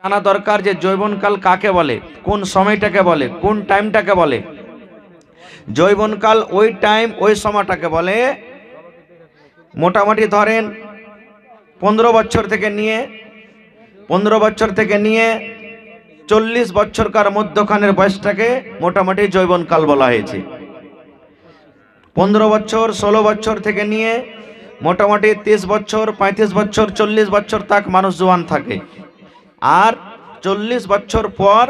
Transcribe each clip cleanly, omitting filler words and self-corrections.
জানা দরকার যে যৌবনকাল কাকে বলে, কোন সময়টাকে বলে, কোন টাইমটাকে বলে। যৌবনকাল ওই টাইম ওই সময়টাকে বলে মোটামুটি ধরেন 15 বছর থেকে নিয়ে 40 বছরকার মধ্যখানের বয়সটাকে মোটামুটি যৌবনকাল বলা হয়েছে। 15 বছর 16 বছর থেকে নিয়ে মোটামুটি 30 বছর 35 বছর 40 বছর তক মানুষ জওয়ান থাকে। আর 40 বছর পর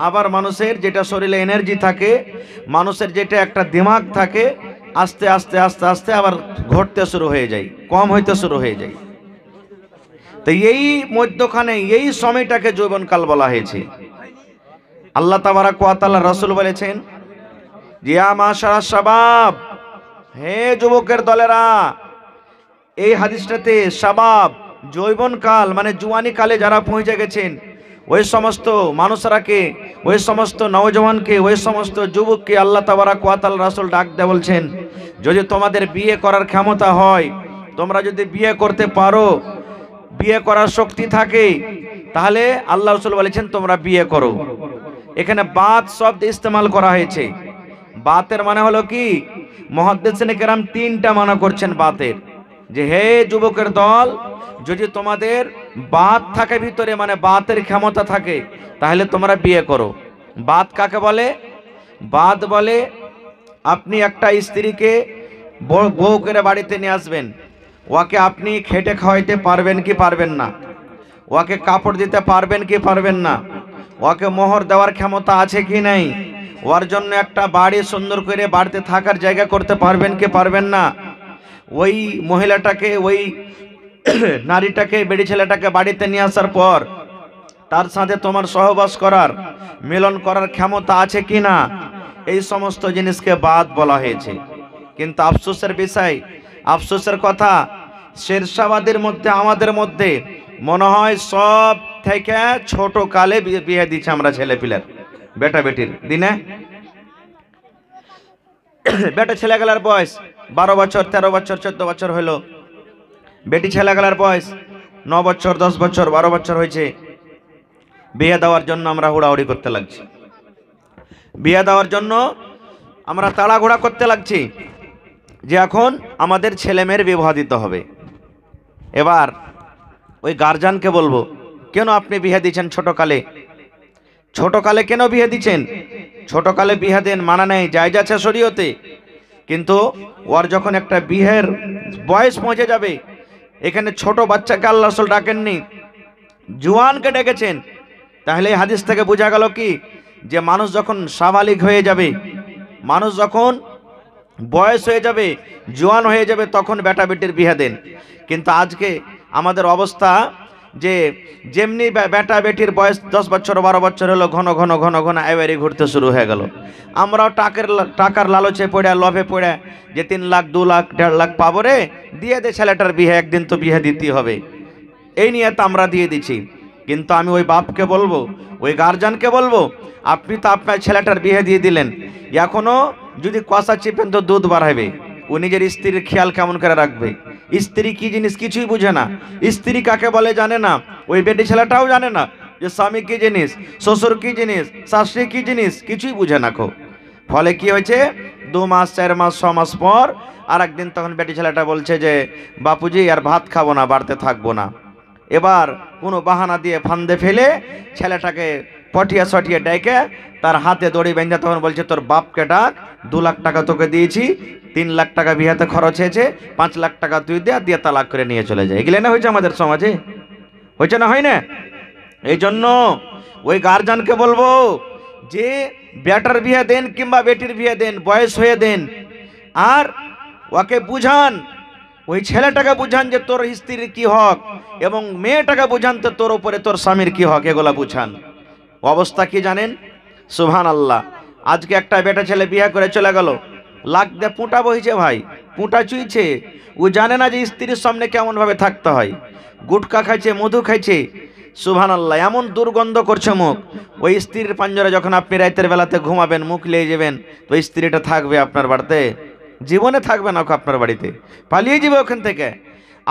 আবার মানুষের যেটা শরীরে এনার্জি থাকে, মানুষের যেটা একটা দিমাগ থাকে, আস্তে আস্তে আস্তে আস্তে আবার ঘটতে শুরু হয়ে যায়, কম হইতে শুরু হয়ে যায়। তো এই মধ্যখানে এই সময়টাকে যৌবনকাল বলা হয়েছে। আল্লাহ তাবারাক ওয়া তাআলা রাসূল বলেছেন, ইয়া মাশারাশ শাবাব, হে যুবকের দলেরা। এই হাদিসটাতে শাবাব যৌবনকাল মানে জুয়ানি কালে যারা পৌঁছে গেছেন, ওই সমস্ত মানুষরাকে, ওই সমস্ত নওজওয়ানকে, ওই সমস্ত যুবককে আল্লাহ তাবারাক ওয়া তাআলা রাসূল ডাক দিয়ে বলছেন, যদি তোমাদের বিয়ে করার ক্ষমতা হয়, তোমরা যদি বিয়ে করতে পারো, বিয়ে করার শক্তি থাকে, তাহলে আল্লাহ রাসূল বলেছেন তোমরা বিয়ে করো। এখানে বাত শব্দ ইস্তেমাল করা হয়েছে। বাতের মানে হলো কি, মুহাদ্দিসিনে কেরাম 3টা মানা করছেন বাতের, যে হে যুবকের দল, যদি তোমাদের বাত থাকে ভিতরে, মানে বাতের ক্ষমতা থাকে, তাহলে তোমরা বিয়ে করো। বাত কাকে বলে? বাত বলে আপনি একটা স্ত্রীকে বউ করে বাড়িতে নিয়ে আসবেন, ওকে আপনি খেটে খাওয়াইতে পারবেন কি পারবেন না, ওকে কাপড় দিতে পারবেন কি পারবেন না, ওকে মোহর দেওয়ার ক্ষমতা আছে কি নাই, ওর জন্য একটা বাড়ি সুন্দর করে বাড়িতে থাকার জায়গা করতে পারবেন কি পারবেন না। ওই মহিলাটাকে, ওই নারীটাকে, বেড়ি ছেলেটাকে বাড়িতে নিয়ে আসার পর তার সাথে তোমার সহবাস করার, মিলন করার ক্ষমতা আছে কি না, এই সমস্ত জিনিসকে বাদ বলা হয়েছে। কিন্তু আফসোসের বিষয়, আফসোসের কথা, শেরশাবাদের মধ্যে আমাদের মধ্যে মনে হয় সব থেকে ছোট কালে বিয়ে দিচ্ছে আমরা ছেলেপিলের, বেটা বেটির দিনে। বেটা ছেলেগুলার বয়স 12 বছর 13 বছর 14 বছর হলো, বেটি ছেলেগুলার বয়স 9 বছর 10 বছর 12 বছর হয়েছে। বিয়ে দেওয়ার জন্য আমরা হুড়াহুড়ি করতে লাগছি, বিয়ে দেওয়ার জন্য আমরা তাড়াহুড়া করতে লাগছি, যে এখন আমাদের ছেলে মেয়ের বিবাহ দিতে হবে। এবার ওই গার্জিয়ানকে বলবো, কেন আপনি বিয়ে দিচ্ছেন ছোটকালে? ছোটকালে কেন বিয়ে দিচ্ছেন? ছোটকালে বিয়ে দেন, মানা নেই, জায়েজ আছে শরীয়তে। কিন্তু ওর যখন একটা বিয়ের বয়স পৌঁছে যাবে, এখানে ছোট বাচ্চাকে আল্লাহ রাসূল ডাকেননি, জওয়ানকে ডেকেছেন। তাহলে এই হাদিস থেকে বোঝা গেল কি, যে মানুষ যখন সাবালিগ হয়ে যাবে, মানুষ যখন বয়স হয়ে যাবে, জওয়ান হয়ে যাবে, তখন বেটা বেটির বিয়ে দেন। কিন্তু আজকে আমাদের অবস্থা যে যেমনি বেটা বেটির বয়স 10 বছর 12 বছর হলো, ঘন ঘন ঘন ঘন এবারে ঘুরতে শুরু হয়ে গেল। আমরাও টাকার লালচে পড়ে, লোভে পড়ে, যে 3 লাখ 2 লাখ 1.5 লাখ পাবো রে, দিয়ে দে ছেলেটার বিয়ে, একদিন তো বিয়ে দিতেই হবে, এই নিয়ে তো আমরা দিয়ে দিচ্ছি। কিন্তু আমি ওই বাপকে বলবো, ওই গার্জিয়ানকে বলবো, আপনি তো আপনার ছেলেটার বিয়ে দিয়ে দিলেন, এখনো যদি কষা চিপেন তো দুধ বাড়াবে। ও নিজের স্ত্রীর খেয়াল কেমন করে রাখবে? স্ত্রী কি জিনিস কিছুই বুঝে না, স্ত্রী কাকে বলে জানে না, ওই বেটি ছেলেটাও জানে না যে স্বামী কি জিনিস, শ্বশুর কি জিনিস, শাশুড়ি কি জিনিস, কিছুই বুঝে না খো। ফলে কি হয়েছে, 2 মাস 4 মাস 6 মাস পর আর একদিন তখন বেটি ছেলেটা বলছে যে বাপুজি আর ভাত খাবো না, বাড়িতে থাকবো না। এবার কোনো বাহানা দিয়ে ফান্দে ফেলে ছেলেটাকে পটিয়া সটিয়ে ডেকে তার হাতে দড়ি বেঁধে তখন বলছে, তোর বাপকে ডাক, 2 লাখ টাকা তোকে দিয়েছি, 3 লাখ টাকা বিয়েতে খরচ হয়েছে, 5 লাখ টাকা তুই দিয়ে তালাক করে নিয়ে চলে যায়। এগুলো না হয়েছে আমাদের সমাজে, হয়েছে না হয় না? এই জন্য ওই গার্জিয়ানকে বলবো যে বেটার বিয়ে দেন কিংবা বেটির বিয়ে দেন, বয়স হয়ে দেন, আর ওকে বুঝান, ওই ছেলেটাকে বুঝান যে তোর স্ত্রীর কি হক, এবং মেয়েটাকে বুঝান তো তোর উপরে তোর স্বামীর কি হক, এগুলা বুঝান। অবস্থা কি জানেন? সুবহানাল্লাহ, আজকে একটা বেটা ছেলে বিয়ে করে চলে গেল, লাখ দিয়ে পুঁটা বইছে ভাই, পুঁটা চুইছে, ও জানে না যে স্ত্রীর সামনে কেমন ভাবে থাকতে হয়। গুটকা খাইছে, মধু খাইছে, সুবহানাল্লাহ, এমন দুর্গন্ধ করছে মুখ। ওই স্ত্রীর পাঞ্জরে যখন আপনি রাতের বেলাতে ঘুমাবেন, মুখ লেগে যাবেন, তো স্ত্রীটা থাকবে আপনার বাড়িতে? জীবনে থাকবে না আপনার বাড়িতে, পালিয়ে যাবে ওখান থেকে।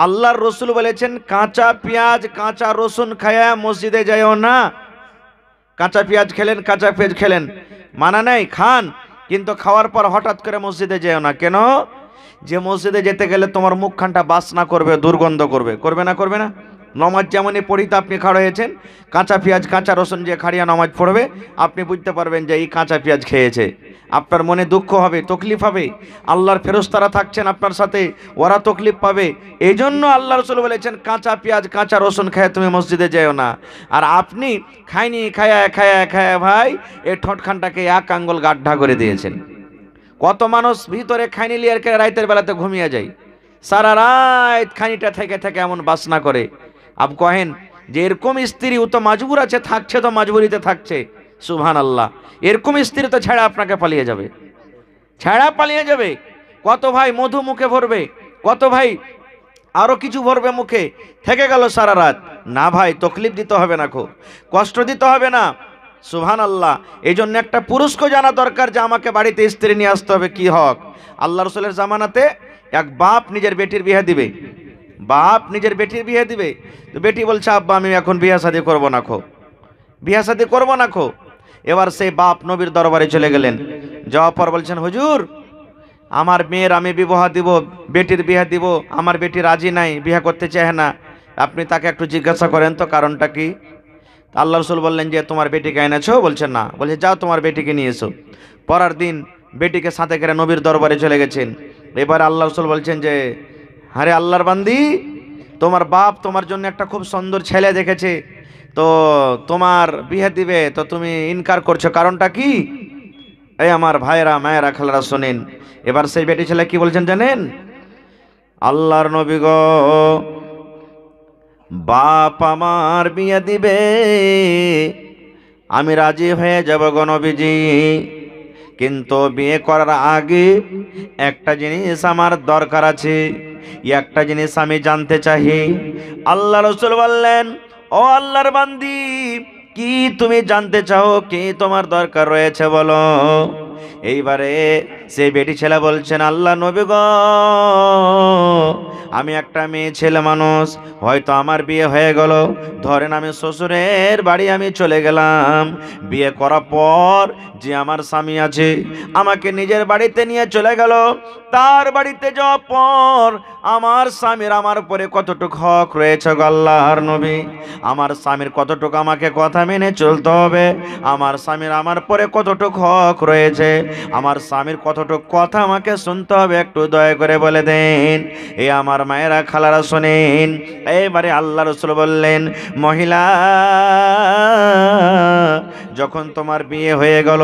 আল্লাহর রসুল বলেছেন কাঁচা পেঁয়াজ কাঁচা রসুন খায়া মসজিদে যাইও না। কাঁচা পেঁয়াজ খেলেন, কাঁচা পেঁয়াজ খেলেন, মানা নেই, খান, কিন্তু খাওয়ার পর হঠাৎ করে মসজিদে যেও না। কেন? যে মসজিদে যেতে গেলে তোমার মুখখানটা বাসনা করবে, দুর্গন্ধ করবে, করবে না? করবে না? নমাজ যেমনই পড়িতে আপনি খাড়া হয়েছেন, কাঁচা পেঁয়াজ কাঁচা রসুন যে খাড়িয়া নমাজ পড়বে, আপনি বুঝতে পারবেন যে এই কাঁচা পেঁয়াজ খেয়েছে। আপনার মনে দুঃখ হবে, তকলিফ হবে। আল্লাহর ফেরেশতারা থাকছেন আপনার সাথে, ওরা তকলিফ পাবে। এই জন্য আল্লাহ রসুল বলেছেন কাঁচা পেঁয়াজ কাঁচা রসুন খায় তুমি মসজিদে যেও না। আর আপনি খায়নি, খায়া খায়া খায়া ভাই এই ঠোঁটখানটাকে এক আঙ্গুল গাড্ঢা করে দিয়েছেন। কত মানুষ ভিতরে খাইনি লিয়ার করে রাতের বেলাতে ঘুমিয়ে যায়, সারা রাত খানিটা থেকে থেকে এমন বাসনা করে। আপ কহেন যে এরকম স্ত্রী ও তো মাজবুর আছে, থাকছে তো মাজবুরিতে থাকছে। সুবহানাল্লাহ, এরকম স্ত্রী তো ছেড়া আপনাকে পালিয়ে যাবে, ছেড়া পালিয়ে যাবে। কত ভাই মধু মুখে ভরবে, কত ভাই আরো কিছু ভরবে মুখে, থেকে গেল সারা রাত। না ভাই, তকলিফ দিতে হবে না, খুব কষ্ট দিতে হবে না। সুবহানাল্লাহ, এই জন্য একটা পুরুষকে জানা দরকার যে আমাকে বাড়িতে স্ত্রী নিয়ে আসতে হবে কি হক। আল্লাহ রসুলের জামানাতে এক বাপ নিজের বেটির বিয়ে দিবে, বাপ নিজের বেটির বিয়ে দিবে, তো বেটি বলছে আব্বা আমি এখন বিয়ে শাদী করবো না খো, বিয়ে শাদী করবো না খো। এবার সেই বাপ নবীর দরবারে চলে গেলেন, যাওয়ার পর বলছেন হুজুর আমার মেয়ের আমি বিবাহ দিব, বেটির বিয়ে দিব, আমার বেটি রাজি নাই, বিয়ে করতে চায় না, আপনি তাকে একটু জিজ্ঞাসা করেন তো কারণটা কি। আল্লাহ রসুল বললেন যে তোমার বেটিকে এনেছো? বলছেন না। বলছে যাও তোমার বেটিকে নিয়ে এসো। পরের দিন বেটিকে সাথে করে নবীর দরবারে চলে গেছেন। এবার আল্লাহ রসুল বলছেন যে আরে আল্লাহর বান্দি, তোমার বাপ তোমার জন্য একটা খুব সুন্দর ছেলে দেখেছে, তো তোমার বিয়ে দিবে, তো তুমি ইনকার করছো, কারণটা কি? এই আমার ভাইরা মায়েরা খালারা শোনেন। এবার সেই বেটি ছেলে কি বলছেন জানেন? আল্লাহর নবী গো, বাপ আমার বিয়ে দিবে, আমি রাজি হয়ে যাব গো নবীজি, কিন্তু বিয়ে করার আগে একটা জিনিস আমার দরকার আছে, একটা জিনিস আমি জানতে চাই। আল্লাহ রসুল বললেন ও আল্লাহর বান্দি, কি তুমি জানতে চাও, কি তোমার দরকার রয়েছে বলো। এইবারে সেই বেটি ছেলে বলছেন আল্লাহ নবী গো, আমি একটা মেয়ে ছেলে মানুষ, হয়তো আমার বিয়ে হয়ে গেল, ধরেন আমি শ্বশুরের বাড়ি আমি চলে গেলাম, বিয়ে করার পর যে আমার স্বামী আছে আমাকে নিজের বাড়িতে নিয়ে চলে গেল, তার বাড়িতে যাওয়ার পর আমার স্বামীর আমার উপরে কতটুকু হক রয়েছে গো আল্লাহর নবী, আমার স্বামীর কতটুকু আমাকে কথা মেনে চলতে হবে, আমার স্বামীর আমার পরে কতটুকু হক রয়েছে, আমার স্বামীর কতটুকু কথা আমাকে শুনতে হবে, একটু দয়া করে বলে দেন। এ আমার মায়েরা খালারা শোনেন। এবারে আল্লাহ রসুল বললেন মহিলা, যখন তোমার বিয়ে হয়ে গেল,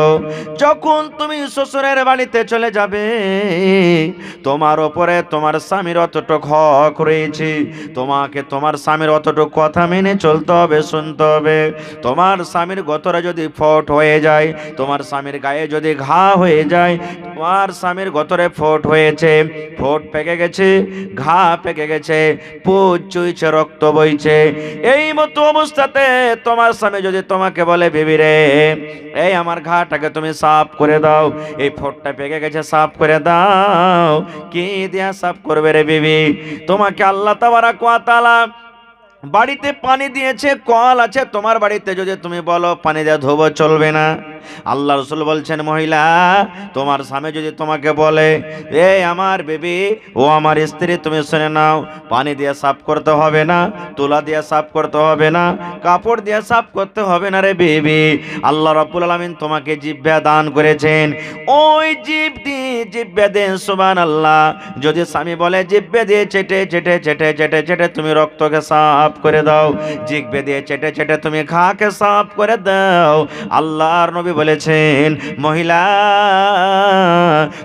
যখন তুমি শ্বশুরের বাড়িতে চলে যাবে, তোমার ওপরে তোমার স্বামীর অতটুকু হক রয়েছে, তোমাকে তোমার স্বামীর অতটুকু কথা মেনে চলতে হবে, শুনতে হবে। তোমার স্বামীর গতরে যদি ফোট হয়ে যায়, তোমার স্বামীর গায়ে যদি ঘা হয়ে যায়, তোমার স্বামীর গতরে ফোট হয়েছে, ফোট পেকে গেছে, ঘা পেকে গেছে, পুজ চুইছে, রক্ত বইছে, এই মতো অবস্থাতে তোমার স্বামী যদি তোমাকে বলে বিবি রে এই আমার ঘাটাকে তুমি সাফ করে দাও, এই ফোটটা পেকে গেছে সাফ করে দাও, কি দিয়া সাফ করবে রে বিবি? তোমাকে আল্লাহ তাবারাক ওয়া তাআলা বাড়িতে পানি দিয়েছে, কল আছে তোমার বাড়িতে, যদি তুমি বলো পানি দিয়ে ধোবো, চলবে না। আল্লাহ রসুল বলছেন মহিলা, তোমার স্বামী যদি তোমাকে বলে এ আমার বেবি, ও আমার স্ত্রী, তুমি শুনে নাও, পানি দিয়ে সাফ করতে হবে না, তুলা দিয়ে সাফ করতে হবে না, কাপড় দিয়ে সাফ করতে হবে না রে বেবি, আল্লাহ রাব্বুল আলামিন তোমাকে জিহ্বা দান করেছেন, ওই জিহ্বা দেন সুবহানাল্লাহ। যদি স্বামী বলে জিহ্বা দিয়ে চেটে চেটে চেটে চেটে চেটে তুমি রক্তকে সাফ করে দাও, জিহ্বা দিয়ে চেটে চেটে তুমি ঘাকে সাফ করে দাও, আল্লাহর নবী বলেছেন মহিলা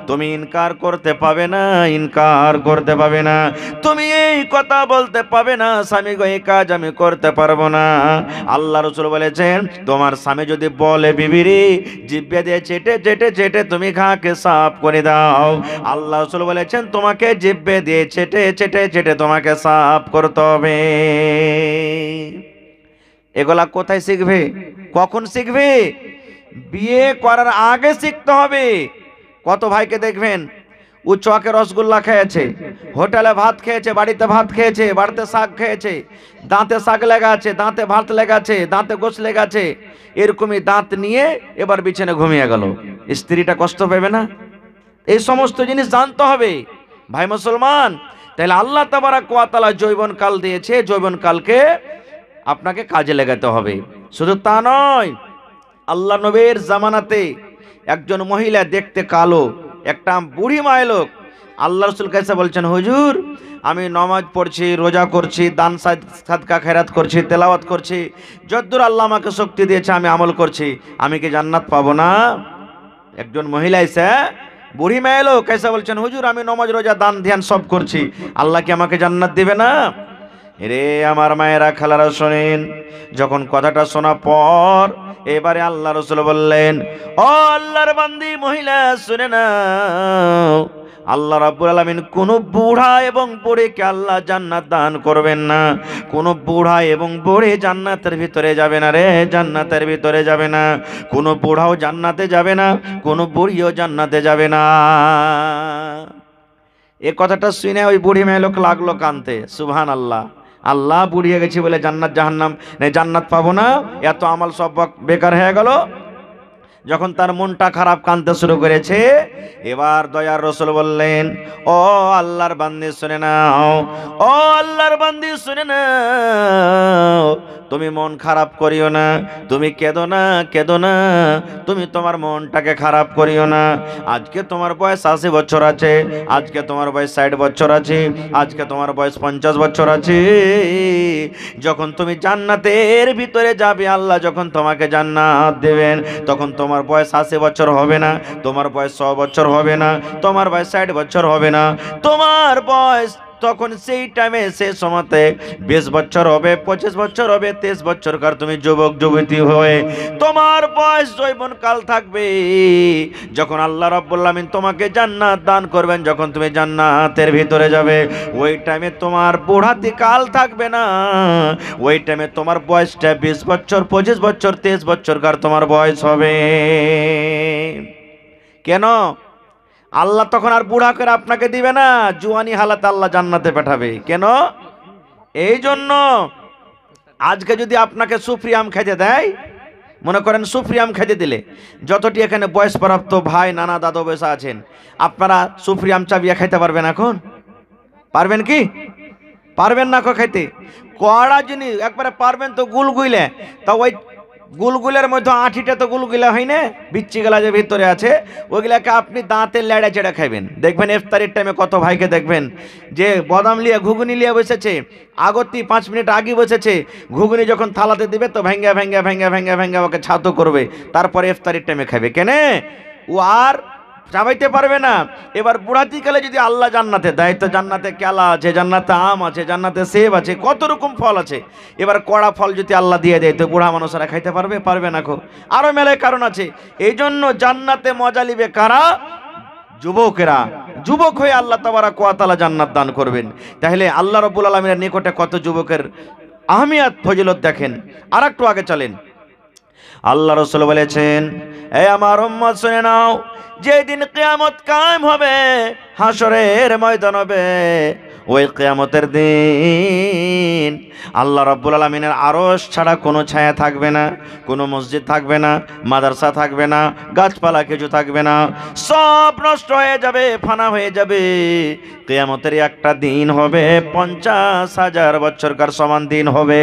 তুমি ইনকার করতে পাবে না, ইনকার করতে পাবে না, তুমি এই কথা বলতে পাবে না স্বামী গো এই কাজ আমি করতে পারবো না। আল্লাহ রাসূল বলেছেন তোমার স্বামী যদি বলে বিবিরি জিহ্বা দিয়ে চেটে চেটে চেটে তুমি ঘাকে সাফ করে দাও, আল্লাহ রাসূল বলেছেন তোমাকে জিহ্বা দিয়ে চেটে চেটে চেটে তোমাকে সাফ করতে হবে। এগুলা কোথায় শিখবে, কখন শিখবে? বিয়ে করার আগে শিখতে হবে। কত ভাইকে দেখবেন ও চকে রসগোল্লা খেয়েছে, হোটেলে ভাত খেয়েছে, বাড়িতে ভাত খেয়েছে, বাড়িতে শাক খেয়েছে, দাঁতে শাক লেগে আছে, দাঁতে ভাত লেগে আছে, দাঁতে গোশ লেগে আছে, এরকমই দাঁত নিয়ে এবার বিছানে ঘুমিয়ে গেল। স্ত্রীটা কষ্ট পাবে না? এই সমস্ত জিনিস জানতে হবে ভাই মুসলমান। তাহলে আল্লাহ তাবারাক ওয়া তাআলা যৌবনকাল দিয়েছে, যৌবনকালকে আপনাকে কাজে লাগাতে হবে। শুধু তা নয়, আল্লাহ নবীর জামানাতে একজন মহিলা দেখতে কালো, একটা বুড়ি মায় লোক আল্লাহ রসুল কাছে বলছেন, হুজুর আমি নমাজ পড়ছি, রোজা করছি, দান সাদকা খেরাত করছি, তেলাওয়াত করছি, যতদূর আল্লাহ আমাকে শক্তি দিয়েছে আমি আমল করছি, আমি কি জান্নাত পাবো না? একজন মহিলা এসে বুড়ি মেয়ে লোক এসে বলছেন, হুজুর আমি নমাজ রোজা দান ধ্যান সব করছি, আল্লাহ কি আমাকে জান্নাত দিবে না? রে আমার মায়েরা খালারা শোনেন, যখন কথাটা শোনা পর এবারে আল্লাহ রসুল বললেন, ও আল্লাহর বান্দি মহিলা শুনে নাও, আল্লাহ রাব্বুল আলামিন কোন বুড়া এবং বুড়িকে আল্লাহ জান্নাত দান করবেন না। কোন বুড়া এবং বুড়ি জান্নাতের ভিতরে যাবে না রে, জান্নাতের ভিতরে যাবে না। কোন বুড়াও জান্নাতে যাবে না, কোন বুড়িও জান্নাতে যাবে না। এ কথাটা শুনে ওই বুড়ি মেয়ে লোক লাগলো কানতে, সুবহানাল্লাহ। আল্লাহ বুড়িয়ে গেছি বলে জান্নাত জাহান্নাম জান্নাত পাবো না, এত আমল সব বেকার হয়ে গেল। যখন তার মনটা খারাপ, কাঁদতে শুরু করেছে, এবার দয়ার রসুল বললেন, ও আল্লাহর বান্দি শুনে নাও, ও আল্লাহর বান্দি শুনে নাও, তুমি মন খারাপ করিও না, তুমি কেঁদো না, কেঁদো না, তুমি তোমার মনটাকে খারাপ করিও না। আজকে তোমার বয়স 80 বছর আছে, আজকে তোমার বয়স 60 বছর আছে, আজকে তোমার বয়স 50 বছর আছে। যখন তুমি জান্নাতের ভিতরে যাবে, আল্লাহ যখন তোমাকে জান্নাত দেবেন, তখন তোমার বয়স 80 বছর হবে না, তোমার বয়স 100 বছর হবে না, তোমার বয়স 60 বছর হবে না, তোমার বয়স তখন সেই টাইমে সেই সময়তে 20 বছর হবে, 25 বছর হবে, 23 বছরকার তুমি যুবক যুবতী হয়ে তোমার বয়স যৌবনকাল থাকবে। যখন আল্লাহ রাব্বুল আলামিন তোমাকে জান্নাত দান করবেন, যখন তুমি জান্নাতের ভিতরে যাবে, ওই টাইমে তোমার বুড়াতি কাল থাকবে না, ওই টাইমে তোমার বয়সটা 20 বছর, 25 বছর, 23 বছরকার তোমার বয়স হবে। কেন? আল্লাহ তখন আর বুড়া করে আপনাকে দিবে না, জুয়ানি হালাতে আল্লাহ জান্নাতে পাঠাবে। কেন? এই জন্য আজকে যদি আপনাকে সুফরি আম খাইতে দেয়, মনে করেন সুফরি আম খাইতে দিলে, যতটি এখানে বয়সপ্রাপ্ত ভাই নানা দাদু বসে আছেন, আপনারা সুফরি আম চাবিয়া খাইতে পারবেন? এখন পারবেন কি? পারবেন না খাইতে। কড়া জিনিস একবারে পারবেন তো গুলগুইলে, তা ওই গুলগুলের মধ্যে আঠিটা তো গুলগুলা হয় না, বিচ্ছি গেলা যে ভিতরে আছে, ওইগুলাকে আপনি দাঁতে লেড়া চেড়া খাইবেন। দেখবেন ইফতারির টাইমে কত ভাইকে দেখবেন যে বাদাম লিয়ে ঘুগনি লিয়ে বসেছে, আগতি 5 মিনিট আগে বসেছে, ঘুগনি যখন থালাতে দিবে তো ভেঙ্গা ভেঙ্গা ভেঙ্গা ভেঙ্গা ভেঙ্গা ওকে ছাতো করবে, তারপরে ইফতারির টাইমে খাবে। কেনে? ও আর চাবাইতে পারবে না। এবার বুড়াতিকালে যদি আল্লাহ জান্নাতে দেয়, তো জান্নাতে কেলা আছে, জান্নাতে আম আছে, জান্নাতে সেব আছে, কত রকম ফল আছে। এবার কড়া ফল যদি আল্লাহ দিয়ে দেয়, তো বুড়া মানুষরা খাইতে পারবে? পারবে না। আরো মেলায় কারণ আছে। এই জন্য জান্নাতে মজা লিবে কারা? যুবকেরা। যুবক হয়ে আল্লাহ তাবারাক ওয়া তাআলা জান্নাত দান করবেন। তাহলে আল্লাহ রাব্বুল আলামিনের নিকটে কত যুবকের আহমিয়ত ফজিলত দেখেন। আর একটু আগে চলেন, আল্লাহ রাসূল বলেছেন, এ আমার উম্মত শুনে নাও, যেদিন কিয়ামত কায়েম হবে, হাসরের ময়দান হবে, ওই কিয়ামতের দিন আল্লাহ রাব্বুল আলামিনের আরশ ছাড়া কোনো ছায়া থাকবে না, কোনো মসজিদ থাকবে না, মাদ্রাসা থাকবে না, গাছপালা কিছু থাকবে না, সব নষ্ট হয়ে যাবে, ফানা হয়ে যাবে। কিয়ামতের একটা দিন হবে 50,000 বছরকার সমান দিন হবে।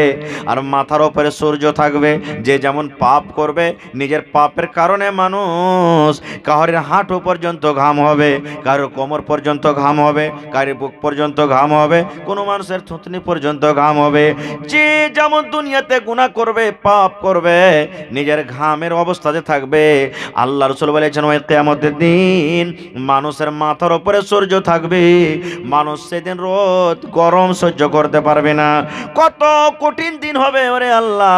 আর মাথার উপরে সূর্য থাকবে। যে যেমন পাপ করবে, নিজের পাপের কারণে মানুষ কারোর হাঁটু পর্যন্ত ঘাম হবে, কারোর কোমর পর্যন্ত ঘাম হবে, কারোর বুক পর্যন্ত ঘাম হবে, কোনো মানুষের থুতনি পর্যন্ত ঘাম হবে। যে যেমন দুনিয়াতে গুনাহ করবে, পাপ করবে, নিজের ঘামের অবস্থাতে থাকবে। আল্লাহ রাসূল বলেছেন, ওই কিয়ামতের দিন মানুষের মাথার উপরে সূর্য থাকবে, মানুষ সেদিন রোদ গরম সহ্য করতে পারবে না। কত কঠিন দিন হবে ওরে আল্লাহ।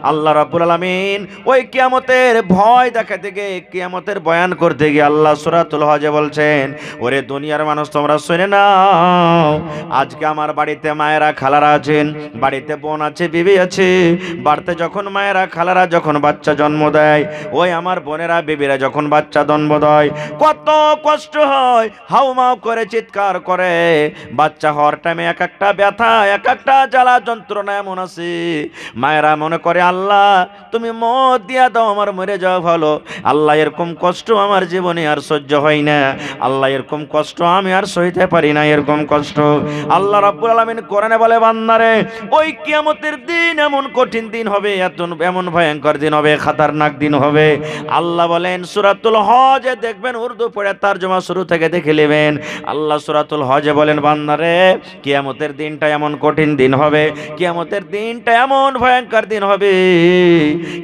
আল্লাহ রাব্বুল আলামিন ওই কিয়ামতের ভয় দেখাতে গিয়ে, কিয়ামতের বয়ান করতে গিয়ে আল্লাহ সূরাতুল হজে বলছেন, ওরে দুনিয়ার মানুষ তোমরা শুনে নাও, নাও। আজকে আমার বাড়িতে মায়েরা খালারা আছেন, বাড়িতে বোন আছে, বিবি আছে। বাড়িতে যখন মায়েরা খালারা যখন বাচ্চা জন্ম দেয়, ওই আমার বোনেরা বিবিরা যখন বাচ্চা জন্ম দেয়, কত কষ্ট হয়, হাউমাউ করে চিৎকার করে। বাচ্চা হওয়ার টাইমে এক একটা ব্যথা, এক একটা জ্বালা যন্ত্রণা এমন আছে, মায়েরা মনে করে আল্লাহ তুমি মত দিয়া দাও, আমার মরে যাওয়া ভালো। আল্লাহ এরকম কষ্ট আমার জীবনে আর সহ্য হয় না, আল্লাহ এরকম কষ্ট আমি আর সইতে পারি না, এরকম কষ্ট। আল্লাহ রাব্বুল আলামিন কোরআনে বলে, বান্দারে ওই কিয়ামতের দিন এমন কঠিন দিন হবে, এমন ভয়ঙ্কর দিন হবে, খতরনাক দিন হবে। আল্লাহ বলেন সূরাতুল হজে দেখবেন, উর্দু পড়ে তরজমা শুরু থেকে দেখে নেবেন। আল্লাহ সূরাতুল হজে বলেন, বান্দারে কিয়ামতের দিনটা এমন কঠিন দিন হবে, কিয়ামতের দিনটা এমন ভয়ঙ্কর দিন হবে।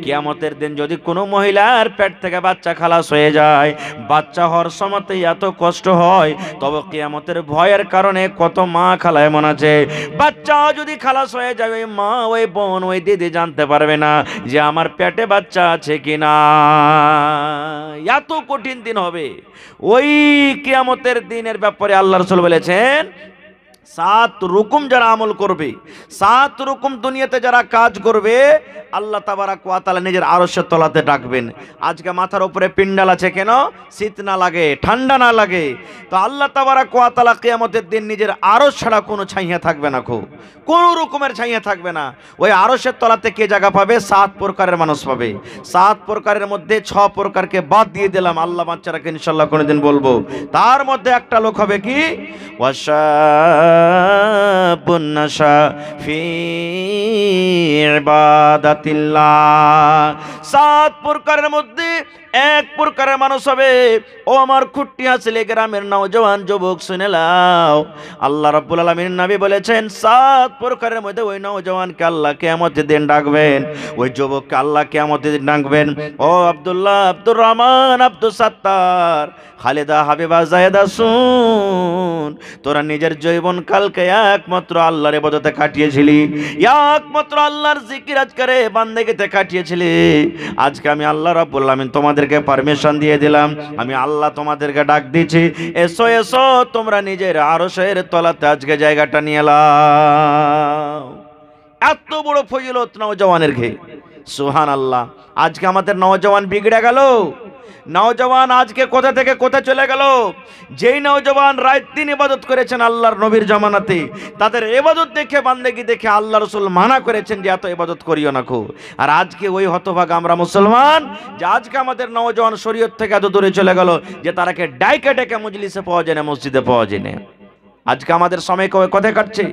কিয়ামতের দিন যদি কোনো মহিলার পেট থেকে বাচ্চা খালাস হয়ে যায়, বাচ্চা হওয়ার সময়তে এত কষ্ট হয়, তবে কিয়ামতের ভয়ের কারণে কত মা খালা এমন আছে, বাচ্চা যদি খালাস হয়ে যায়, ওই মা ওই বোন ওই দিদি জানতে পারবে না যে আমার পেটে বাচ্চা আছে কিনা। এত কঠিন দিন হবে ওই কিয়ামতের দিনের ব্যাপারে আল্লাহ রাসূল বলেছেন, 7 রকম যারা আমল করবে, 7 রকম দুনিয়াতে যারা কাজ করবে, আল্লাহ তাবারাক ওয়া তাআলা নিজের আরশের তলাতে ডাকবেন। আজকে মাথার উপরে পিন্ডাল আছে কেন? শীত না লাগে, ঠান্ডা না লাগে। তো আল্লাহ তাবারাক ওয়া তাআলা কিয়ামতের দিন নিজের আরশ ছাড়া কোনো ছাইয়া থাকবে না, কোনো রকমের ছাইয়া থাকবে না। ওই আরশের তলাতে কে জায়গা পাবে? 7 প্রকারের মানুষ পাবে। 7 প্রকারের মধ্যে 6 প্রকারকে বাদ দিয়ে দিলাম, আল্লাহ বাচ্চারাকে ইনশাআল্লাহ কোনোদিন বলবো। তার মধ্যে একটা লোক হবে কি? বুন্নাশা ফি ইবাদাতিল্লাহ। 7 প্রকারের মধ্যে 1 প্রকারের মানুষ হবে। ও আমার খুঁটি হাসিলে গ্রামের নওজওয়ান যুবক শুনে লাও, আল্লাহ রাব্বুল আলামিন নবী বলেছেন 7 প্রকারের মধ্যে ওই নওজওয়ানকে আল্লাহ কিয়ামতের দিন ডাকবেন, ওই যুবককে আল্লাহ কিয়ামতের দিন ডাকবেন। ও আব্দুল্লাহ, আব্দুর রহমান, আব্দুল সাত্তার, খালেদা, হাবিবা, জায়েদা, শুন, তোরা নিজের জীবন কালকে একমাত্র আল্লাহর ইবাদতে কাটিয়েছিলি, একমাত্র আল্লাহর জিকির আজকারে বান্দেগিতে কাটিয়েছিলি। আজকে আমি আল্লাহ রাব্বুল আলামিন তোমাদেরকে পারমিশন দিয়ে দিলাম, আমি আল্লাহ তোমাদেরকে ডাক দিচ্ছি, এসো এসো তোমরা নিজের আরশের তলাতে আজকে জায়গাটা নিয়ে নাও। এত বড় ফজিলত নওজওয়ানের ঘে, সুবহানাল্লাহ। আজকে আমাদের নওজওয়ান বিগড়ে গেল, নওজওয়ান আজকে কোথা থেকে কোথায় চলে গেল। যেই নওজওয়ান রাত দিন ইবাদত করেছেন আল্লাহর নবীর জামানাতে, তাদের ইবাদত দেখে বান্দেগি দেখে আল্লাহ রাসূল মানা করেছেন যে এত ইবাদত করিও না খো। আর আজকে ওই হতভাগা আমরা মুসলমান, যে আজকে আমাদের নওজওয়ান শরীয়ত থেকে এত দূরে চলে গেল যে তারাকে ডাইকে ডেকে মজলিসে পাওয়া যায় না, মসজিদে পাওয়া যায় না। আজকে আমাদের সময় কোথায় কাটছে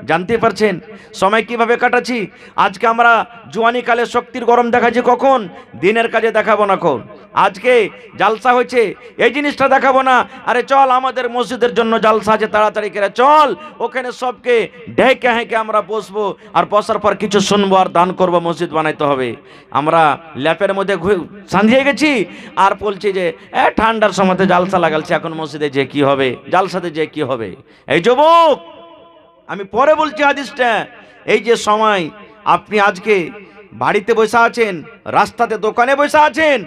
জানতে পারছেন? সময় কিভাবে কাটাচ্ছি? আজকে আমরা জোয়ানি কালে শক্তির গরম দেখাচ্ছি কখন? দিনের কাজে দেখাবো না কখন? আজকে জালসা হয়েছে এই জিনিসটা দেখাবো না, আরে চল আমাদের মসজিদের জন্য জালসা আছে, তাড়াতাড়ি করে চল ওখানে সবকে ঢেকে হেঁকে আমরা বসবো, আর বসার পর কিছু শুনবো আর দান করবো, মসজিদ বানাইতে হবে। আমরা ল্যাপের মধ্যে সাঁধিয়ে গেছি আর বলছি যে ঠান্ডার সময়তে জালসা লাগালছি, এখন মসজিদে যে কি হবে, জালসাতে যে কি হবে। এই যুবক, আমি পরে বলছি হাদিসটা, এই যে সময় আপনি আজকে বাড়িতে বসে আছেন, রাস্তাতে দোকানে বসে আছেন,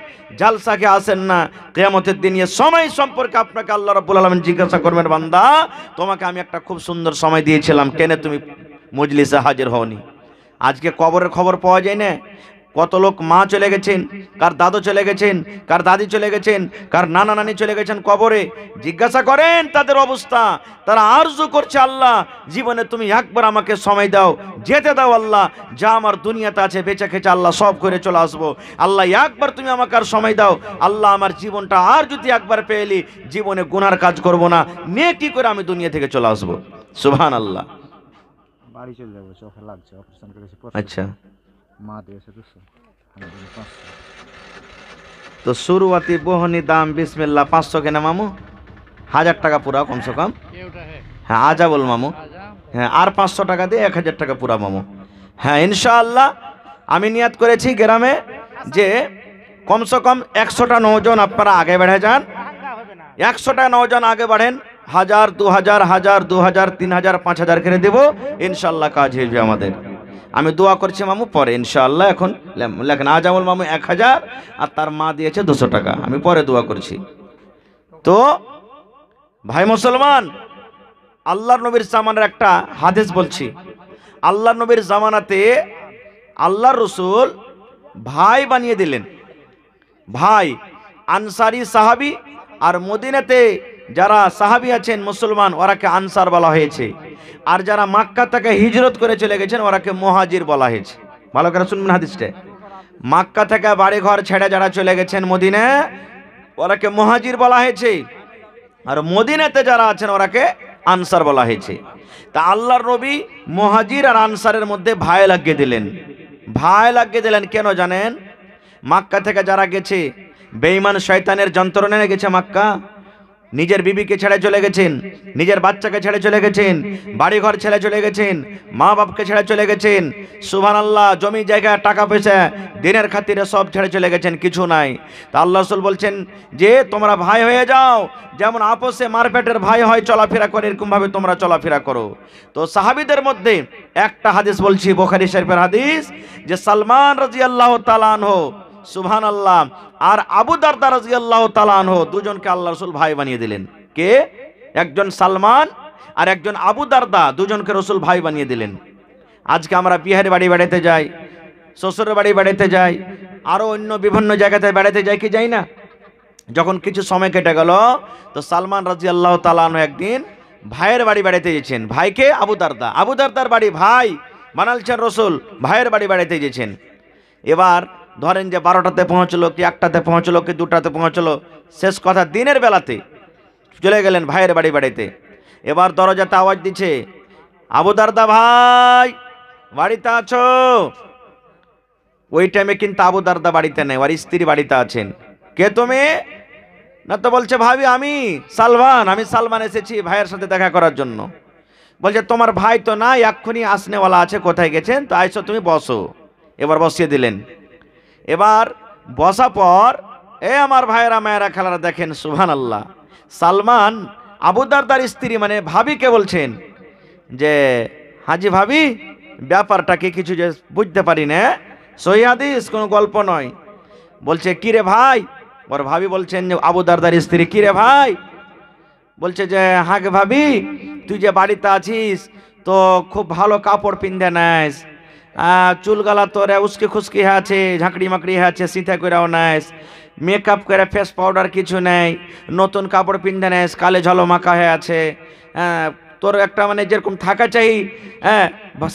জালসাকে আসেন না, কিয়ামতের দিন এই সময় সম্পর্কে আপনাকে আল্লাহ রাব্বুল আলামিন জিজ্ঞাসা করবেন, বান্দা তোমাকে আমি একটা খুব সুন্দর সময় দিয়েছিলাম, কেন তুমি মজলিসে হাজির হওনি? আজকে কবরের খবর পাওয়া যায় না। কত লোক মা চলে গেছেন, কার দাদু চলে গেছেন, কার দাদি চলে গেছেন, কার নানা নানি চলে গেছেন কবরে। জিজ্ঞাসা করেন তাদের অবস্থা, তারা আরজু করছে আল্লাহ জীবনে তুমি একবার আমাকে সময় দাও, যেতে দাও আল্লাহ, যা আমার দুনিয়াতে আছে বেঁচে খেচে আল্লাহ সব করে চলে আসবো, আল্লাহ একবার তুমি আমাকে আর সময় দাও আল্লাহ, আমার জীবনটা আর যদি একবার পেয়েলি জীবনে গুনার কাজ করব না, নেকি করে আমি দুনিয়া থেকে চলে আসবো। সুবহানাল্লাহ। বাড়ি চলে যাবো, চোখে লাগছে, অপারেশন করেছি। আচ্ছা, মা দিয়েছে 200, তো শুরুয়াতি বহনি দাম বিসমিল্লাহ 500 কেনা মামু, 1000 টাকা পুরা কমসে কম। হ্যাঁ আজা বল মামু, হ্যাঁ আর 500 টাকা দিয়ে 1000 টাকা পুরা মামু। হ্যাঁ ইনশাআল্লাহ আমি নিয়াত করেছি গ্রামে যে কমসে কম 100টা নওজওয়ান আপনারা আগে বেড়ে যান, 100টা নওজওয়ান আগে বাড়েন, 1000 2000 1000 2000 3000 5000 করে দেবো, ইনশাআল্লাহ কাজ হয়ে আমাদের। আমি দোয়া করছি মামু, পরে ইনশাআল্লাহ এখন লেখেন আজামুল মামু 1000 আর তার মা দিয়েছে 200 টাকা, আমি পরে দোয়া করছি। তো ভাই মুসলমান, আল্লাহর নবীর জামানার একটা হাদিস বলছি। আল্লাহর নবীর জামানাতে আল্লাহর রসুল ভাই বানিয়ে দিলেন, ভাই আনসারি সাহাবি, আর মদিনাতে যারা সাহাবি আছেন মুসলমান ওরাকে আনসার বলা হয়েছে, আর যারা মক্কা থেকে হিজরত করে চলে গেছেন ওরাকে মুহাজির বলা হয়েছে। ভালো করে শুনবেন হাদিসটা, মক্কা থেকে বাড়ি ঘর ছেড়ে যারা চলে গেছেন মদিনা ওরাকে মুহাজির বলা হয়েছে, আর মদিনাতে যারা আছেন ওরাকে আনসার বলা হয়েছে। তা আল্লাহর নবী মুহাজির আর আনসারের মধ্যে ভাই লাগিয়ে দিলেন। ভাই লাগিয়ে দিলেন কেন জানেন? মক্কা থেকে যারা গেছে বেঈমান শয়তানের যন্ত্রণায় গেছে, মক্কা নিজের বিবিকে ছেড়ে চলে গেছেন, নিজের বাচ্চাকে ছেড়ে চলে গেছেন, বাড়িঘর ছেড়ে চলে গেছেন, মা বাপকে ছেড়ে চলে গেছেন, সুবহানাল্লাহ, জমি জায়গা টাকা পয়সা দিনের খাতিরে সব ছেড়ে চলে গেছেন, কিছু নাই। তা আল্লাহ রাসূল বলছেন যে তোমরা ভাই হয়ে যাও, যেমন আপোষে মারপেটের ভাই হয় চলাফেরা করে এরকম ভাবে তোমরা চলাফেরা করো। তো সাহাবীদের মধ্যে একটা হাদিস বলছি, বুখারী শরীফের হাদিস, যে সালমান রাদিয়াল্লাহু তাআলা আনহু, সুবহানাল্লাহ, আর আবু দারদা রাদিয়াল্লাহু তাআলা আনহু দুজনকে আল্লাহ রাসূল ভাই বানিয়ে দিলেন। কে? একজন সালমান আর একজন আবু দারদা, দুজনকে রাসূল ভাই বানিয়ে দিলেন। আজকে আমরা বিহারে বাড়ি বেড়াতে যাই, শ্বশুরের বাড়ি বেড়াতে যাই, আরো অন্য বিভিন্ন জায়গাতে বেড়াতে যাই কি যাই না? যখন কিছু সময় কেটে গেল তো সালমান রাদিয়াল্লাহু তাআলা আনহু একদিন ভাইয়ের বাড়ি বেড়াতে গেছেন। ভাইকে? আবু দারদা। আবু দারদার বাড়ি ভাই বানালছেন রসুল, ভাইয়ের বাড়ি বেড়াতে গেছেন। এবার ধরেন যে 12টাতে পৌঁছলো কি 1টাতে পৌঁছলো কি 2টাতে পৌঁছলো, শেষ কথা দিনের বেলাতে চলে গেলেন ভাইয়ের বাড়ি বেড়াতে। এবার দরজাতে আওয়াজ দিচ্ছে, আবু দারদা ভাই বাড়িতে আছো? ওই টাইমে কিন্তু আবু দারদা বাড়িতে নেই, আর স্ত্রী বাড়িতে আছেন। কে তুমি? না তো বলছে ভাবি আমি সালমান, আমি সালমান এসেছি ভাইয়ের সাথে দেখা করার জন্য। বলছে তোমার ভাই তো না, এক্ষুনি আসনেওয়ালা আছে, কোথায় গেছেন? তো আইসো তুমি বসো। এবার বসিয়ে দিলেন। এবার বসা পর আমার ভাইয়েরা মায়েরা খেলারা দেখেন, সুবহানাল্লাহ, সালমান আবু দারদার স্ত্রী মানে ভাবিকে বলছেন যে হাজি ভাবি ব্যাপারটা কি কিছু যে বুঝতে পারি না, সহি হাদিস, কোনো গল্প নয়। বলছে কি রে ভাই? ওর ভাবি বলছেন যে আবু দারদার স্ত্রী, কি রে ভাই? বলছে যে হ্যাঁ গে ভাবি, তুই যে বাড়িতে আছিস তো খুব ভালো কাপড় পিনতে নেস, চুলগালা তোর উস্কি খুস্কি হয়ে আছে, ঝাঁকড়ি মাকড়ি হয়ে আছে, সিথা করেও নেস, মেকআপ করে ফেস পাউডার কিছু নেই, নতুন কাপড় পিনতে নেস, কালে ঝলো মাখা হয়ে আছে, তোর একটা মানে যেরকম থাকা চাই,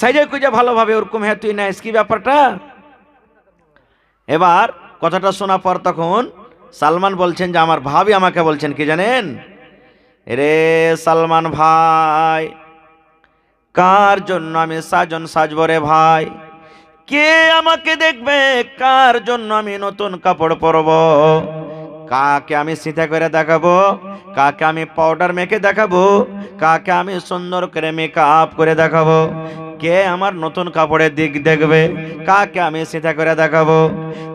সাইজে কুইজে ভালোভাবে ওরকম হ্যাঁ তুই নেস, কি ব্যাপারটা? এবার কথাটা শোনার পর তখন সালমান বলছেন যে আমার ভাবি আমাকে বলছেন কি জানেন? রে সালমান ভাই, কার জন্য আমি সাজন সাজবো রে ভাই? কে আমাকে দেখবে? কার জন্য আমি নতুন কাপড় পরব? কাকে আমি সিধা করে দেখাবো? কাকে আমি পাউডার মেখে দেখাবো? কাকে আমি সুন্দর করে মেকআপ করে দেখাবো? কে আমার নতুন কাপড়ের দিক দেখবে? কাকে আমি সিধা করে দেখাবো?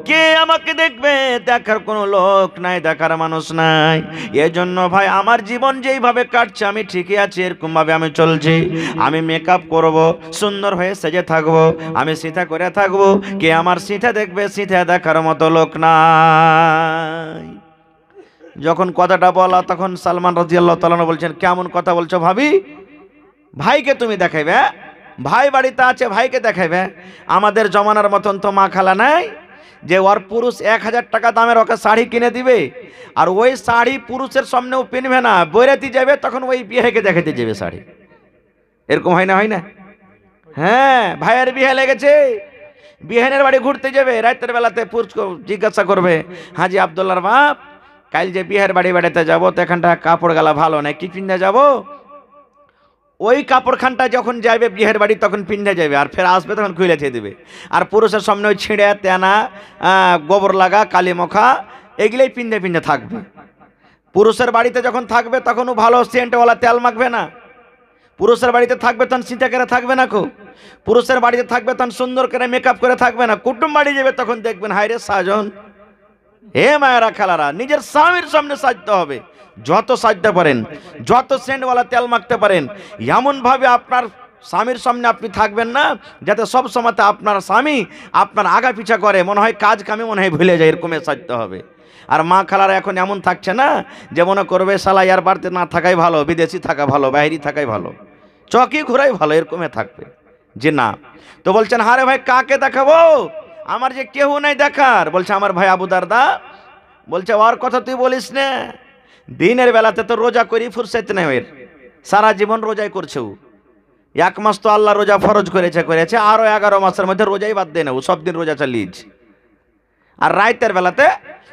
কে আমাকে দেখবে? দেখার কোনো লোক নাই, দেখার মানুষ নাই। এজন্য ভাই আমার জীবন যেইভাবে কাটছে আমি ঠিকই আছি, এরকম ভাবে আমি চলছি। আমি মেকআপ করব, সুন্দর হয়ে সেজে থাকবো, আমি সিধা করে থাকবো। কে আমার সিধা দেখবে? সিধা দেখার মতো লোক নাই। যখন কথাটা বলা তখন সালমান রাদিয়াল্লাহু তাআলা বলছেন, কেমন কথা বলছো ভাবি? ভাইকে তুমি দেখাইবে? ভাই বাড়িতে আছে, ভাইকে দেখাইবে? আমাদের জমানার মতন তো মা খালা নাই যে ওর পুরুষ 1000 টাকা দামের ওকে শাড়ি কিনে দিবে, আর ওই শাড়ি পুরুষের সামনেও পিনবে না, বৈরাতি যাবে তখন ওই বিয়েকে দেখাতে যাবে শাড়ি। এরকম হয় না? হয় না? হ্যাঁ, ভাইয়ের বিয়ে লেগেছে, বিহানের বাড়ি ঘুরতে যাবে, রাতের বেলাতে পুরুষকে জিজ্ঞাসা করবে, হাজি আব্দুল্লাহর বাপ কাল যে বিহার বাড়ি বেড়াতে যাবো তো এখানটা কাপড় গালা ভালো নাই, কি পিন্ধে যাবো? ওই কাপড়খানটা যখন যাবে বিয়ের বাড়ি তখন পিন্ধে যাবে, আর ফের আসবে তখন খুলে দিয়ে দেবে। আর পুরুষের সামনে ওই ছিঁড়ে তেনা, গোবর লাগা, কালি মখা এগুলোই পিন্ধে পিন্ধে থাকবে। পুরুষের বাড়িতে যখন থাকবে তখনও ভালো সেন্টওয়ালা তেল মাখবে না। পুরুষের বাড়িতে থাকবে তখন সিঁথে করে থাকবে না কো। পুরুষের বাড়িতে থাকবে তখন সুন্দর করে মেকআপ করে থাকবে না। কুটুম বাড়ি যাবে তখন দেখবেন হায় রে সাজন। হে মায়েরা খালারা, নিজের স্বামীর সামনে সাজতে হবে, যত সাজতে পারেন, যত সেন্টওয়ালা তেল মাখতে পারেন, এমনভাবে আপনার স্বামীর সামনে আপনি থাকবেন না, যাতে সব সময়তে আপনার স্বামী আপনার আগা পিছা করে, মনে হয় কাজ কামে মনে হয় ভুলে যায়, এরকমের সাজতে হবে। আর মা খালারা এখন এমন থাকছে না যে মনে করবে শালা ইয়ার বাড়িতে না থাকাই ভালো, বিদেশি থাকা ভালো, বাইরে থাকাই ভালো, চকি ঘোরাই ভালো, এরকমে থাকবে যে না। তো বলছেন হারে ভাই কাকে দেখাবো, আমার যে কেউ নাই দেখার। বলছে আমার ভাই আবু দারদা। বলছে ওর কথা তুই বলিস না, দিনের বেলাতে তো রোজা করি ফুরসত নেই ওর, সারা জীবন রোজাই করছে ও। 1 মাস তো আল্লাহ রোজা ফরজ করেছে, আরো 11 মাসের মধ্যে রোজাই বাদ দেয় না ও, সব দিন রোজা চালিয়েছে। আর রাতের বেলাতে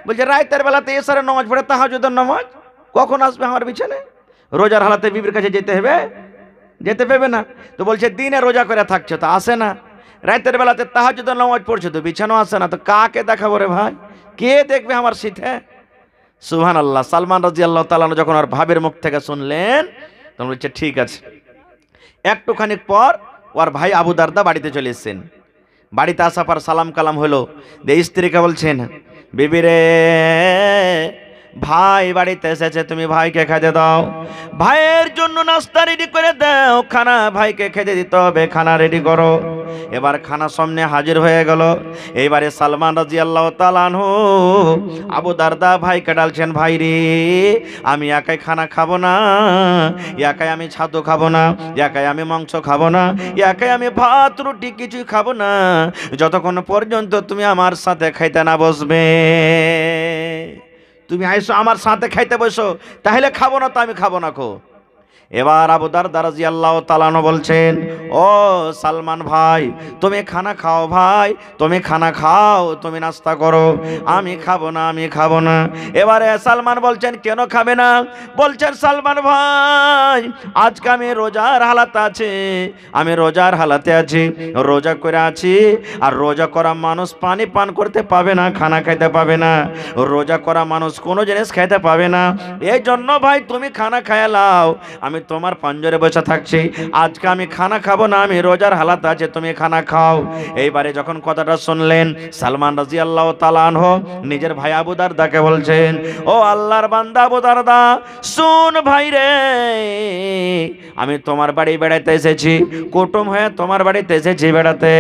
বলছে রাতের বেলাতে এসারে নামাজ পড়ে, তাহাজ্জুদের নামাজ, কখন আসবে আমার বিছানে? রোজার হালাতে বিবির কাছে যেতে হবে, যেতে পারবে না। তো বলছে দিনে রোজা করে থাকছে তো আসে না, রাতের বেলাতে তাহাজ্জুদের নামাজ পড়ছে তো বিছানাও আসে না, তো কাকে দেখাবো রে ভাই, কে দেখবে আমার শীতে? সুবহানাল্লাহ। সালমান রাদিয়াল্লাহু তাআলা যখন আর ভাবের মুখ থেকে শুনলেন তখন বলছে ঠিক আছে। একটুখানি পর ওর ভাই আবু দারদা বাড়িতে চলে এসেছেন। বাড়িতে আসার পর সালাম কালাম হলো, যে স্ত্রীকে বলছেন বিবি রে, ভাই বাড়িতে এসেছে, তুমি ভাইকে খেতে দাও, ভাইয়ের জন্য নাস্তা রেডি করে দাও, খানা ভাইকে খেতে দিতে হবে, খানা রেডি করো। এবার খানা সামনে হাজির হয়ে গেল। এইবারে সালমান রাদিয়াল্লাহু তাআলা আনহু আবু দারদা ভাইকে ডালছেন, ভাই রে আমি একাই খানা খাবো না, একাই আমি ছাতু খাবো না, একাই আমি মাংস খাবো না, একাই আমি ভাত রুটি কিছুই খাবো না, যতক্ষণ পর্যন্ত তুমি আমার সাথে খাইতে না বসবে। তুমি আইসো আমার সাথে খাইতে বসো, তাহলে খাবো না তো আমি খাবো না খো। এবার আবু দারদা রাদিয়াল্লাহু তাআলা আনহু বলছেন, ও সালমান ভাই তুমি খানা খাও, ভাই তুমি খানা খাও, তুমি নাস্তা করো, আমি খাবো না, আমি খাবো না। এবারে সালমান বলছেন কেন খাবে না? বলছেন সালমান ভাই আজকে আমি রোজার হালাতে আছি, আমি রোজার হালাতে আছি, রোজা করে আছি, আর রোজা করা মানুষ পানি পান করতে পাবে না, খানা খাইতে পাবে না, রোজা করা মানুষ কোনো জিনিস খাইতে পাবে না, এই জন্য ভাই তুমি খানা খাইয়া লাও, আমি তোমার পাঞ্জরে বসে থাকছি, আজকে আমি খানা খাবো না, আমি রোজার হালাত আছে, তুমি খানা খাও। এইবারে যখন কথাটা শুনলেন সালমান রাদিয়াল্লাহু তাআলা আনহু নিজের ভাই আবু দারদাকে বলছেন, ও আল্লাহর বান্দা আবু দারদা শুন ভাই রে, আমি তোমার বাড়ি বেড়াতে এসেছি, কুটুম হয়ে তোমার বাড়িতে এসেছি বেড়াতে,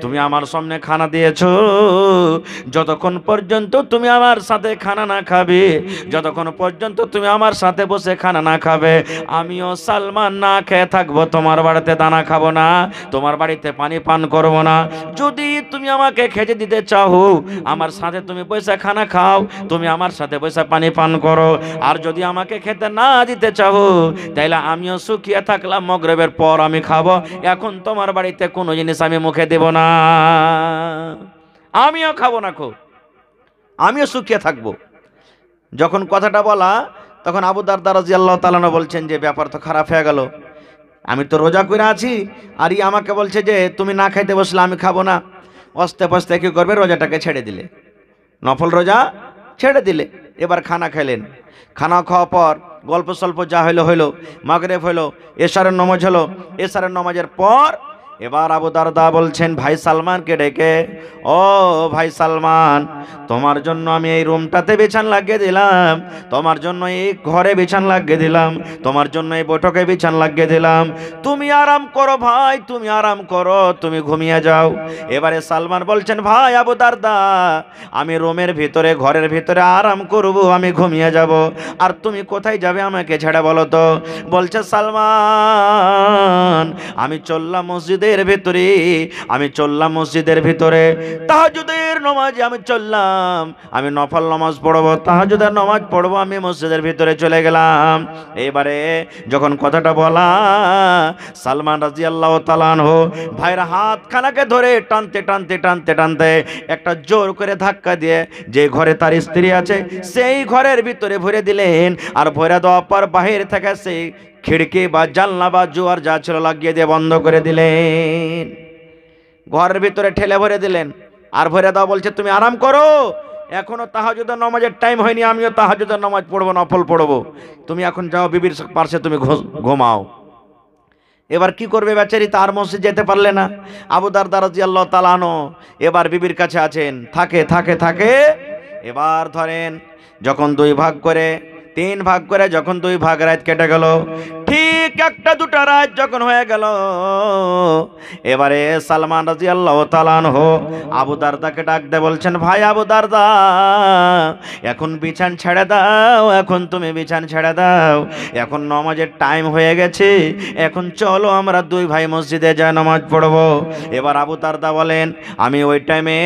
তুমি আমার সামনে খানা দিয়েছো, যতক্ষণ পর্যন্ত তুমি আমার সাথে খানা না খাবে, যতক্ষণ পর্যন্ত তুমি আমার সাথে বসে খানা না খাবে, আমিও সালমান না খেয়ে থাকবো, তোমার বাড়িতে দানা খাবো না, তোমার বাড়িতে পানি পান করবো না। যদি তুমি আমাকে খেতে দিতে চাও, আমার সাথে তুমি পয়সা খানা খাও, তুমি আমার সাথে পয়সা পানি পান করো, আর যদি আমাকে খেতে না দিতে চাও তাইলে আমিও শুকিয়ে থাকলাম, মাগরিবের পর আমি খাবো, এখন তোমার বাড়িতে কোনো জিনিস আমি মুখে দেব না, আমিও খাবো না খো, আমিও শুকিয়ে থাকবো। যখন কথাটা বলা তখন আবু দারদা রাদিয়াল্লাহু তাআলা বলছেন যে ব্যাপার তো খারাপ হয়ে গেল, আমি তো রোজা করে আছি, আর ই আমাকে বলছে যে তুমি না খাইতে বসলে আমি খাবো না। আস্তে আস্তে কি করবে, রোজাটাকে ছেড়ে দিলে, নফল রোজা ছেড়ে দিলে। এবার খানা খেলেন, খানা খাওয়ার পর গল্প স্বল্প যা হইলো হইলো, মাগরিব হইলো, এশারের নামাজ হলো, এশারের নামাজের পর এবার আবু দারদা বলছেন ভাই সালমানকে ডেকে, ও ভাই সালমান তোমার জন্য আমি এই রুমটাতে বিছান লাগিয়ে দিলাম, তোমার জন্য এই ঘরে বিছান লাগিয়ে দিলাম, তোমার জন্য এই বৈঠকে বিছান লাগিয়ে দিলাম, তুমি আরাম করো ভাই, তুমি আরাম করো, তুমি ঘুমিয়ে যাও। এবারে সালমান বলছেন ভাই আবু দারদা আমি রুমের ভিতরে ঘরের ভিতরে আরাম করব, আমি ঘুমিয়ে যাব, আর তুমি কোথায় যাবে আমাকে ছেড়ে বলো তো? বলছে সালমান আমি চললাম মসজিদের ভিতরে, আমি চললাম মসজিদের ভিতরে, তাহাজ্জুদের নামাজে আমি চললাম, আমি নফল নামাজ পড়বো, তাহাজ্জুদের নামাজ পড়বো, আমি মসজিদের ভিতরে চলে গেলাম। এবারে যখন কথাটা বলা সালমান রাদিয়াল্লাহু তাআলা আনহু ভাইয়ের হাত খানাকে ধরে টানতে টানতে টানতে টানতে একটা জোর করে ধাক্কা দিয়ে যে ঘরে তার স্ত্রী আছে সেই ঘরের ভিতরে ভরে দিলেন, আর ভরে দেওয়ার পর বাহির থেকে সেই খিড়কি বা জানলা বা জোয়ার যা ছিল লাগিয়ে দিয়ে বন্ধ করে দিলেন, ঘরের ভিতরে ঠেলে ভরে দিলেন, আর ভরে দাও বলছে তুমি আরাম করো, এখনো তাহাজ্জুদের নামাজের টাইম হয়নি, আমিও তাহাজ্জুদের নামাজ পড়বো, নফল পড়বো, তুমি এখন যাও বিবির পাশে তুমি ঘুমাও। এবার কি করবে বেচারি, তার মসজিদ যেতে পারলে না। আবু দারদা রাদিয়াল্লাহু তাআলা আনহু এবার বিবির কাছে আছেন, থাকে থাকে থাকে। এবার ধরেন যখন 2 ভাগ করে 3 ভাগ করে যখন 2 ভাগ রাত কেটে গেল, ঠিক একটা দুটা রাত যখন হয়ে গেল, এবারে সালমান রাদিয়াল্লাহু তাআলা আনহু আবু দারদাকে ডাক দিয়ে বলছেন, ভাই আবু দারদা, এখন বিছান ছেড়ে দাও, এখন তুমি বিছান ছেড়ে দাও, এখন নামাজের টাইম হয়ে গেছে, এখন চলো আমরা দুই ভাই মসজিদে যাই নামাজ পড়বো। এবার আবু দারদা বলেন, আমি ওই টাইমে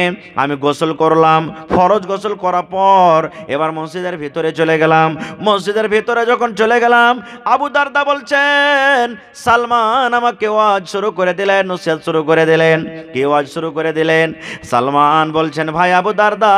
আমি গোসল করলাম, ফরজ গোসল করার পর এবার মসজিদের ভিতরে চলে গেলাম। মসজিদের ভিতরে যখন চলে গেলাম, আবু দারদা বলছেন, সালমান আমাকে ওয়াজ শুরু করে দিলেন, নসিহত শুরু করে দিলেন। কি ওয়াজ শুরু করে দিলেন? সালমান বলছেন, ভাই আবু দারদা,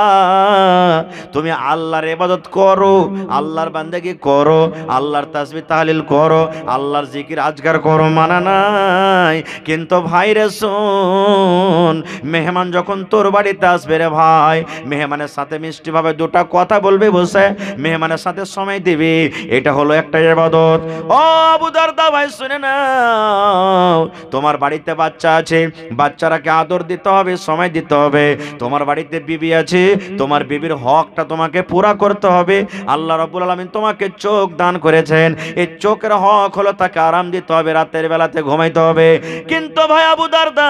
তুমি আল্লাহর ইবাদত করো, আল্লাহর বান্দেগি করো, আল্লাহর তাসবিহ তাহলিল করো, আল্লাহর জিকির আজকার করো, মানা নাই, কিন্তু ভাই রে শোন, মেহমান যখন তোর বাড়িতে আসবে রে ভাই, মেহমানের সাথে মিষ্টিভাবে দুটা কথা বলবি, বসে মেহমানের সাথে সময় দিবি, এটা হলো একটা ইবাদত। ও আবু দারদা ভাই শুনে নাও, তোমার বাড়িতে বাচ্চা আছে, বাচ্চারাকে আদর দিতে হবে, সময় দিতে হবে। তোমার বাড়িতে বিবি আছে, তোমার বিবির হকটা তোমাকে পুরা করতে হবে। আল্লাহ রাব্বুল আলামিন তোমাকে চোখ দান করেছেন, এই চোখের হক হলো তাকে আরাম দিতে হবে, রাতের বেলাতে ঘুমাইতে হবে। কিন্তু ভাই আবু দারদা,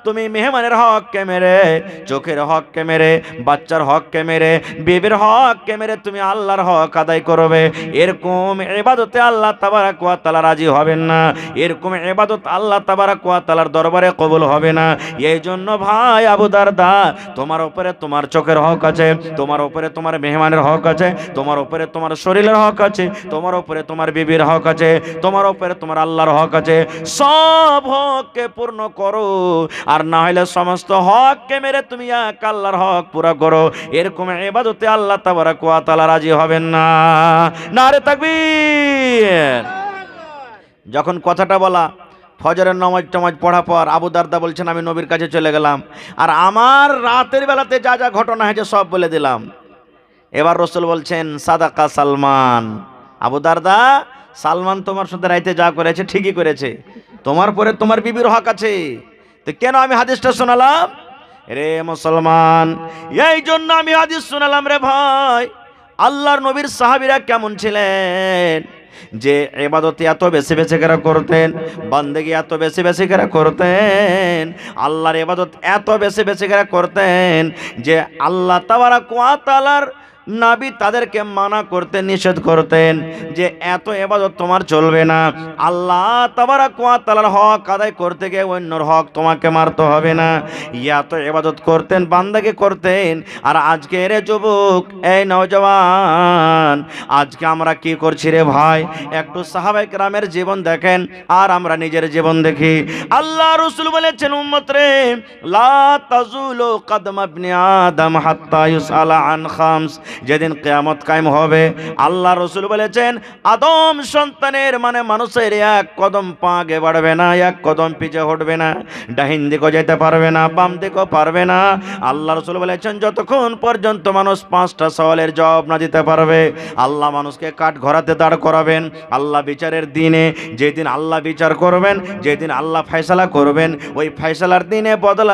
তুমি মেহমানের হককে মেরে, চোখের হককে মেরে, বাচ্চার হককে মেরে, বিবির হককে মেরে তুমি আল্লাহর হক আদায় করবে, এরকম ইবাদতে আল্লাহ তাবারাক ওয়া তাআলা রাজি হবেন না, এরকম ইবাদত আল্লাহ তাবারাক ওয়া তাআলার দরবারে কবুল হবে না। এই জন্য ভাই আবু দারদা, তোমার উপরে তোমার চোখের হক আছে, তোমার উপরে তোমার মেহমানের হক আছে, তোমার উপরে তোমার শরীরের হক আছে, তোমার উপরে তোমার বিবির হক আছে, তোমার উপরে তোমার আল্লাহর হক আছে। সব হককে পূর্ণ করো, আর না হলে সমস্ত হককে মেরে তুমি এক আল্লাহর হক পুরা করো, এরকম ইবাদতে আল্লাহ তাবারাক ওয়া তাআলা রাজি হবেন না। নারে তাকবীর। যখন কথাটা বলা, ফজরের নামাজ টামাজ পড়া পর আবু দারদা বলছেন, আমি নবীর কাছে চলে গেলাম, আর আমার রাতের বেলাতে যা যা ঘটনা হয়েছে সব বলে দিলাম। এবার রাসূল বলছেন, সাদাকা সালমান। আবু দারদা, সালমান তোমার সাথে রাইতে যা করেছে ঠিকই করেছে, তোমার পরে তোমার বিবির হক আছে। তো কেন আমি হাদিসটা শোনালাম রে মুসলমান? এই জন্য আমি হাদিস শোনালাম রে ভাই, আল্লাহর নবীর সাহাবীরা কেমন ছিলেন, যে ইবাদত এত বেশি বেশি করে করতেন, বান্দেগি এত বেশি বেশি করে করতেন, আল্লাহর ইবাদত এত বেশি বেশি করে করতেন, যে আল্লাহ তাবারাক ওয়া তাআলার নবী তাদেরকে মানা করতেন, নিষেধ করতেন যে এত ইবাদত তোমার চলবে না, আল্লাহ তাবারাক ওয়া তাআলার হক আদায় করতে গিয়ে অন্যর হক তোমাকে মারতে হবে না, এত ইবাদত করতেন, বান্দাকে করতেন। আর আজকে রে যুবক, এই নওজওয়ান, আজকে আমরা কি করছি রে ভাই? একটু সাহাবায়ে কেরামের জীবন দেখেন, আর আমরা নিজের জীবন দেখি। আল্লাহ রাসূল বলেছেন, উম্মত রে, লা তাজুলু কদম ইবনে আদম হাত্তা ইউসালা আন খামস, যেদিন কিয়ামত কায়েম হবে, আল্লাহ রাসূল বলেছেন, আদম সন্তানের মানে মানুষের এক কদম পা আগে বাড়বে না, এক কদম পিছে হটবে না, ডাহিন দিকেও যেতে পারবে না, বাম দিকেও পারবে না। আল্লাহ রাসূল বলেছেন, যতক্ষণ পর্যন্ত মানুষ 5টা সওয়ালের জবাব না দিতে পারবে, আল্লাহ মানুষকে কাঠ ঘোরাতে দাঁড় করাবেন। আল্লাহ বিচারের দিনে, যেদিন আল্লাহ বিচার করবেন, যেদিন আল্লাহ ফয়সালা করবেন, ওই ফয়সালার দিনে বদলা